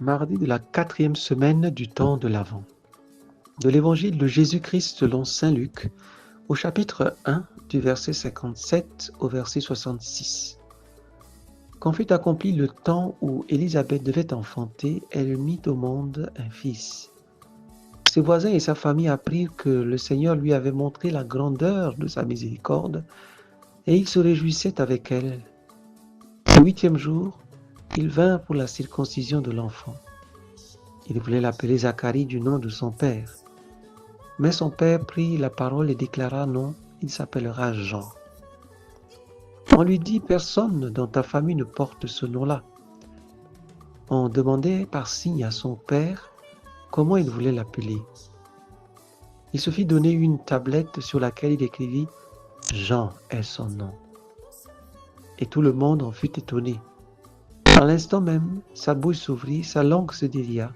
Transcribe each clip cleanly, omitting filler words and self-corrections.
Mardi de la 4e semaine du temps de l'Avent. De l'Évangile de Jésus-Christ selon saint Luc, au chapitre 1, du verset 57 au verset 66. Quand fut accompli le temps où Élisabeth devait enfanter, elle mit au monde un fils. Ses voisins et sa famille apprirent que le Seigneur lui avait montré la grandeur de sa miséricorde, et ils se réjouissaient avec elle. Au 8e jour, ils vinrent pour la circoncision de l'enfant. Il voulait l'appeler Zacharie du nom de son père. Mais son père prit la parole et déclara: non, il s'appellera Jean. On lui dit: personne dans ta famille ne porte ce nom-là. On demandait par signe à son père comment il voulait l'appeler. Il se fit donner une tablette sur laquelle il écrivit: Jean est son nom. Et tout le monde en fut étonné. À l'instant même, sa bouche s'ouvrit, sa langue se délia.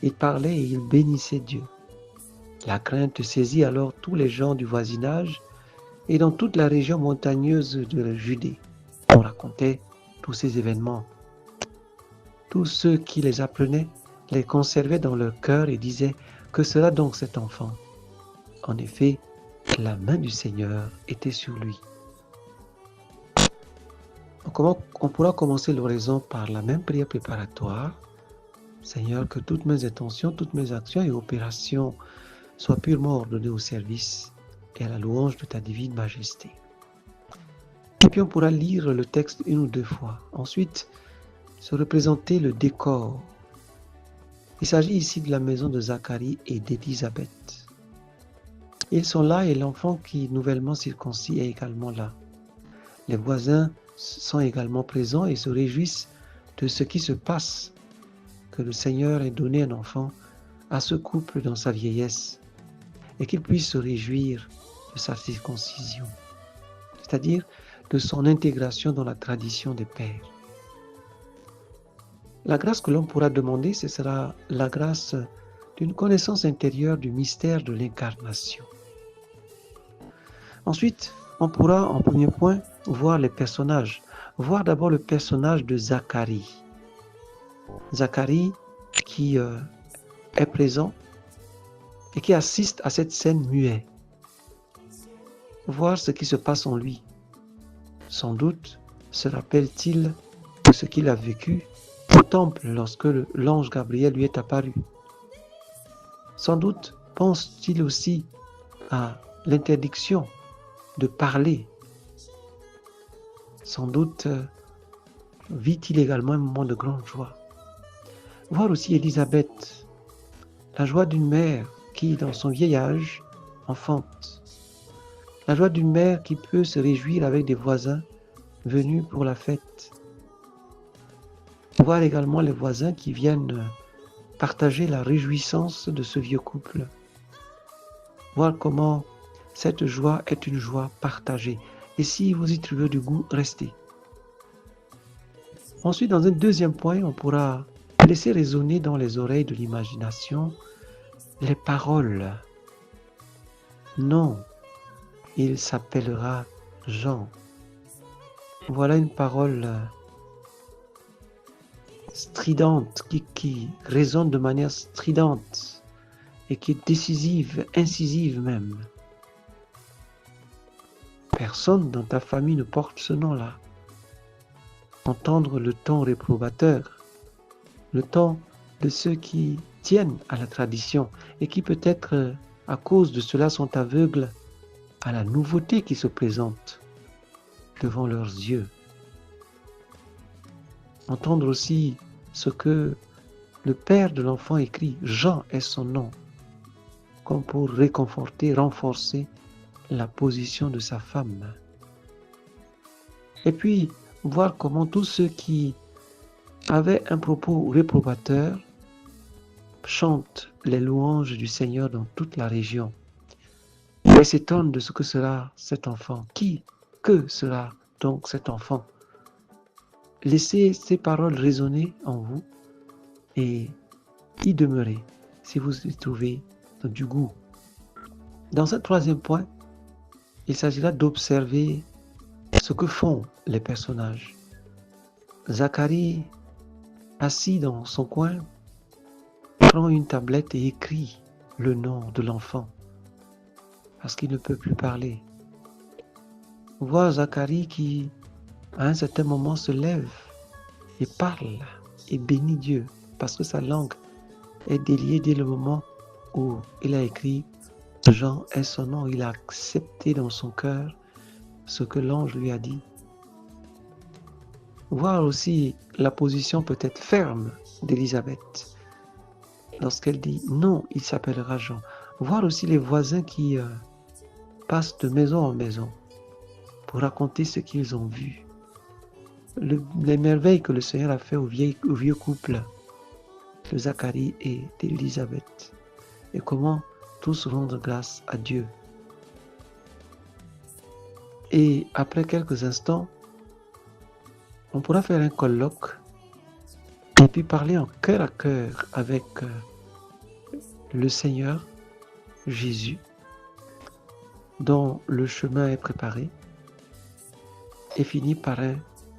Il parlait et il bénissait Dieu. La crainte saisit alors tous les gens du voisinage et dans toute la région montagneuse de Judée. On racontait tous ces événements. Tous ceux qui les apprenaient les conservaient dans leur cœur et disaient: que sera donc cet enfant? En effet, la main du Seigneur était sur lui. On pourra commencer l'oraison par la même prière préparatoire. Seigneur, que toutes mes intentions, toutes mes actions et opérations soient purement ordonnées au service et à la louange de ta divine majesté. Et puis on pourra lire le texte une ou deux fois. Ensuite, se représenter le décor. Il s'agit ici de la maison de Zacharie et d'Élisabeth. Ils sont là et l'enfant qui est nouvellement circoncis est également là. Les voisins sont également présents et se réjouissent de ce qui se passe, que le Seigneur ait donné un enfant à ce couple dans sa vieillesse et qu'il puisse se réjouir de sa circoncision, c'est-à-dire de son intégration dans la tradition des pères. La grâce que l'on pourra demander, ce sera la grâce d'une connaissance intérieure du mystère de l'incarnation. Ensuite, on pourra en premier point voir les personnages. Voir d'abord le personnage de Zacharie. Zacharie qui est présent et qui assiste à cette scène muet. Voir ce qui se passe en lui. Sans doute se rappelle-t-il de ce qu'il a vécu au temple lorsque l'ange Gabriel lui est apparu. Sans doute pense-t-il aussi à l'interdiction de parler. Sans doute vit-il également un moment de grande joie. Voir aussi Élisabeth, la joie d'une mère qui, dans son vieil âge, enfante. La joie d'une mère qui peut se réjouir avec des voisins venus pour la fête. Voir également les voisins qui viennent partager la réjouissance de ce vieux couple. Voir comment cette joie est une joie partagée. Et si vous y trouvez du goût, restez. Ensuite, dans un deuxième point, on pourra laisser résonner dans les oreilles de l'imagination les paroles. Non, il s'appellera Jean. Voilà une parole stridente, qui résonne de manière stridente et qui est décisive, incisive même. Personne dans ta famille ne porte ce nom-là. Entendre le ton réprobateur, le ton de ceux qui tiennent à la tradition et qui peut-être à cause de cela sont aveugles à la nouveauté qui se présente devant leurs yeux. Entendre aussi ce que le père de l'enfant écrit: Jean est son nom, comme pour réconforter, renforcer la position de sa femme. Et puis, voir comment tous ceux qui avaient un propos réprobateur chantent les louanges du Seigneur dans toute la région. Et s'étonnent de ce que sera cet enfant. Que sera donc cet enfant? Laissez ces paroles résonner en vous et y demeurer si vous y trouvez du goût. Dans ce troisième point, il s'agira d'observer ce que font les personnages. Zacharie, assis dans son coin, prend une tablette et écrit le nom de l'enfant parce qu'il ne peut plus parler. Voir Zacharie qui, à un certain moment, se lève et parle et bénit Dieu parce que sa langue est déliée dès le moment où il a écrit Jean est son nom. Il a accepté dans son cœur ce que l'ange lui a dit. Voir aussi la position peut-être ferme d'Élisabeth lorsqu'elle dit non, il s'appellera Jean. Voir aussi les voisins qui passent de maison en maison pour raconter ce qu'ils ont vu. Les merveilles que le Seigneur a fait au vieux couple de Zacharie et d'Élisabeth. Et comment tous rendent grâce à Dieu. Et après quelques instants, on pourra faire un colloque et puis parler en cœur à cœur avec le Seigneur Jésus, dont le chemin est préparé et finit par un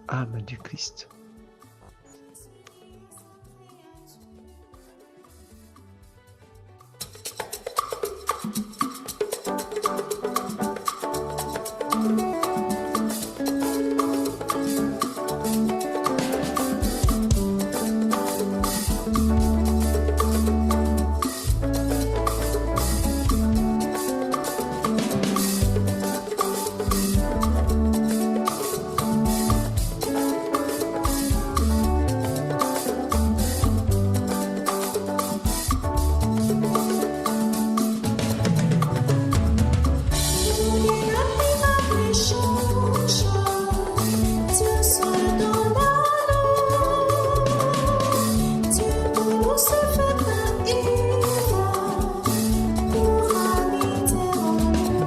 âme du Christ. Show.